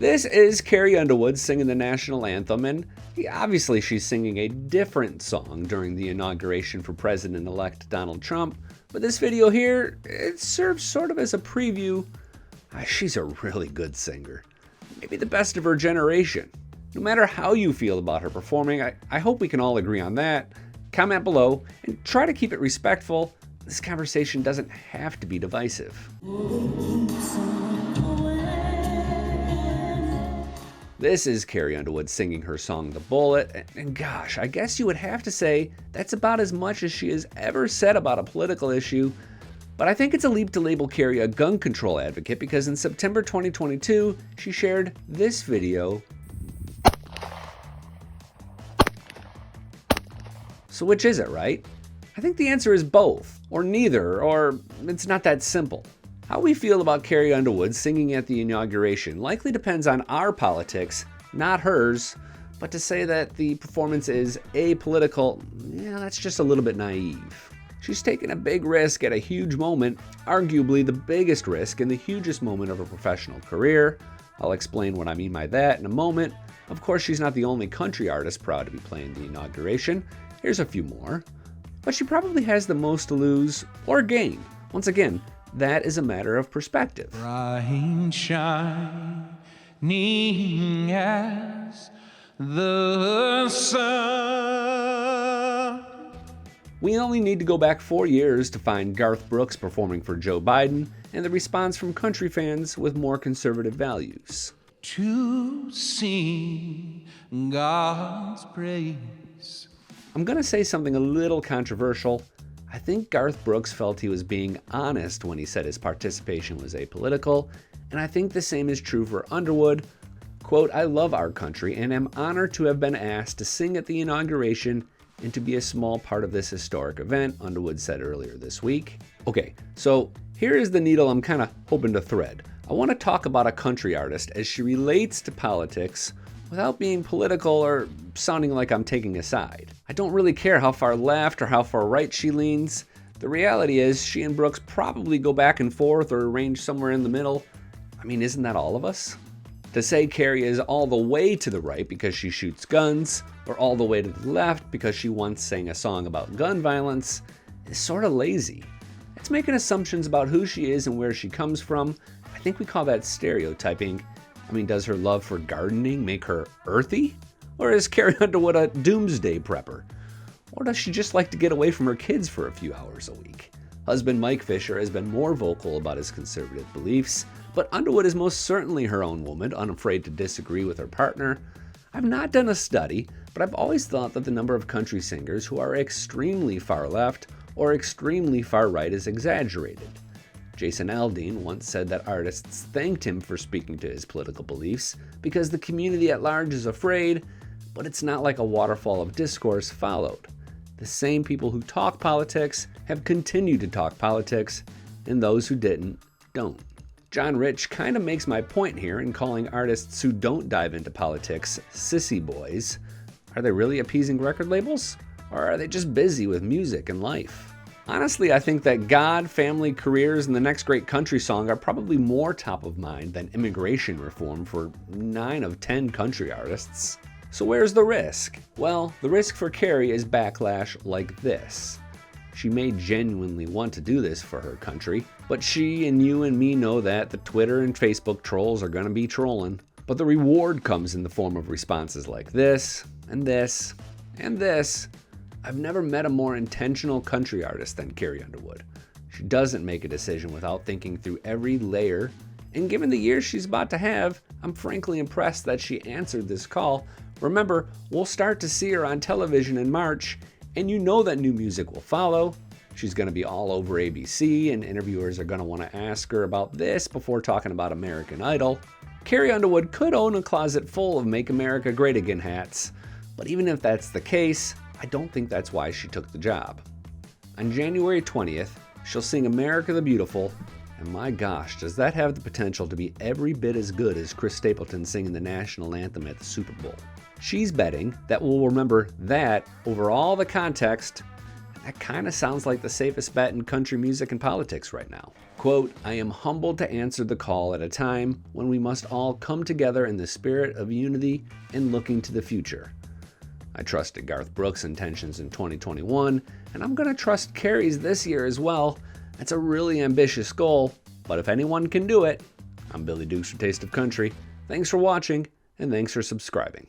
This is Carrie Underwood singing the national anthem, and obviously she's singing a different song during the inauguration for President-elect Donald Trump, but this video here, it serves sort of as a preview. She's a really good singer, maybe the best of her generation. No matter how you feel about her performing, I hope we can all agree on that. Comment below and try to keep it respectful. This conversation doesn't have to be divisive. This is Carrie Underwood singing her song The Bullet, and gosh, I guess you would have to say that's about as much as she has ever said about a political issue, but I think it's a leap to label Carrie a gun control advocate because in September 2022, she shared this video. So which is it, right? I think the answer is both, or neither, or it's not that simple. How we feel about Carrie Underwood singing at the inauguration likely depends on our politics, not hers, but to say that the performance is apolitical, that's just a little bit naive. She's taken a big risk at a huge moment, arguably the biggest risk in the hugest moment of her professional career. I'll explain what I mean by that in a moment. Of course, she's not the only country artist proud to be playing the inauguration. Here's a few more. But she probably has the most to lose or gain. Once again, that is a matter of perspective. Bright shining as the sun. We only need to go back 4 years to find Garth Brooks performing for Joe Biden and the response from country fans with more conservative values. To sing God's praise. I'm gonna say something a little controversial. I think Garth Brooks felt he was being honest when he said his participation was apolitical, and I think the same is true for Underwood. Quote, "I love our country and am honored to have been asked to sing at the inauguration and to be a small part of this historic event," Underwood said earlier this week. Okay, so here is the needle I'm kind of hoping to thread. I want to talk about a country artist as she relates to politics without being political or sounding like I'm taking a side. I don't really care how far left or how far right she leans. The reality is she and Brooks probably go back and forth or range somewhere in the middle. I mean, isn't that all of us? To say Carrie is all the way to the right because she shoots guns, or all the way to the left because she once sang a song about gun violence, is sort of lazy. It's making assumptions about who she is and where she comes from. I think we call that stereotyping. I mean, does her love for gardening make her earthy? Or is Carrie Underwood a doomsday prepper? Or does she just like to get away from her kids for a few hours a week? Husband Mike Fisher has been more vocal about his conservative beliefs, but Underwood is most certainly her own woman, unafraid to disagree with her partner. I've not done a study, but I've always thought that the number of country singers who are extremely far left or extremely far right is exaggerated. Jason Aldean once said that artists thanked him for speaking to his political beliefs because the community at large is afraid, but it's not like a waterfall of discourse followed. The same people who talk politics have continued to talk politics, and those who didn't, don't. John Rich kind of makes my point here in calling artists who don't dive into politics sissy boys. Are they really appeasing record labels? Or are they just busy with music and life? Honestly, I think that God, family, careers, and the next great country song are probably more top of mind than immigration reform for 9 of 10 country artists. So where's the risk? Well, the risk for Carrie is backlash like this. She may genuinely want to do this for her country, but she and you and me know that the Twitter and Facebook trolls are gonna be trolling. But the reward comes in the form of responses like this, and this, and this. I've never met a more intentional country artist than Carrie Underwood. She doesn't make a decision without thinking through every layer, and given the years she's about to have, I'm frankly impressed that she answered this call. Remember, we'll start to see her on television in March, and you know that new music will follow. She's going to be all over ABC, and interviewers are going to want to ask her about this before talking about American Idol. Carrie Underwood could own a closet full of Make America Great Again hats, but even if that's the case, I don't think that's why she took the job. On January 20th, she'll sing America the Beautiful, and my gosh, does that have the potential to be every bit as good as Chris Stapleton singing the national anthem at the Super Bowl. She's betting that we'll remember that over all the context That kind of sounds like the safest bet in country music and politics right now. Quote, I am humbled to answer the call at a time when we must all come together in the spirit of unity and looking to the future. I trusted Garth Brooks' intentions in 2021, and I'm going to trust Carrie's this year as well. That's a really ambitious goal, but if anyone can do it, I'm Billy Dukes for Taste of Country. Thanks for watching, and thanks for subscribing.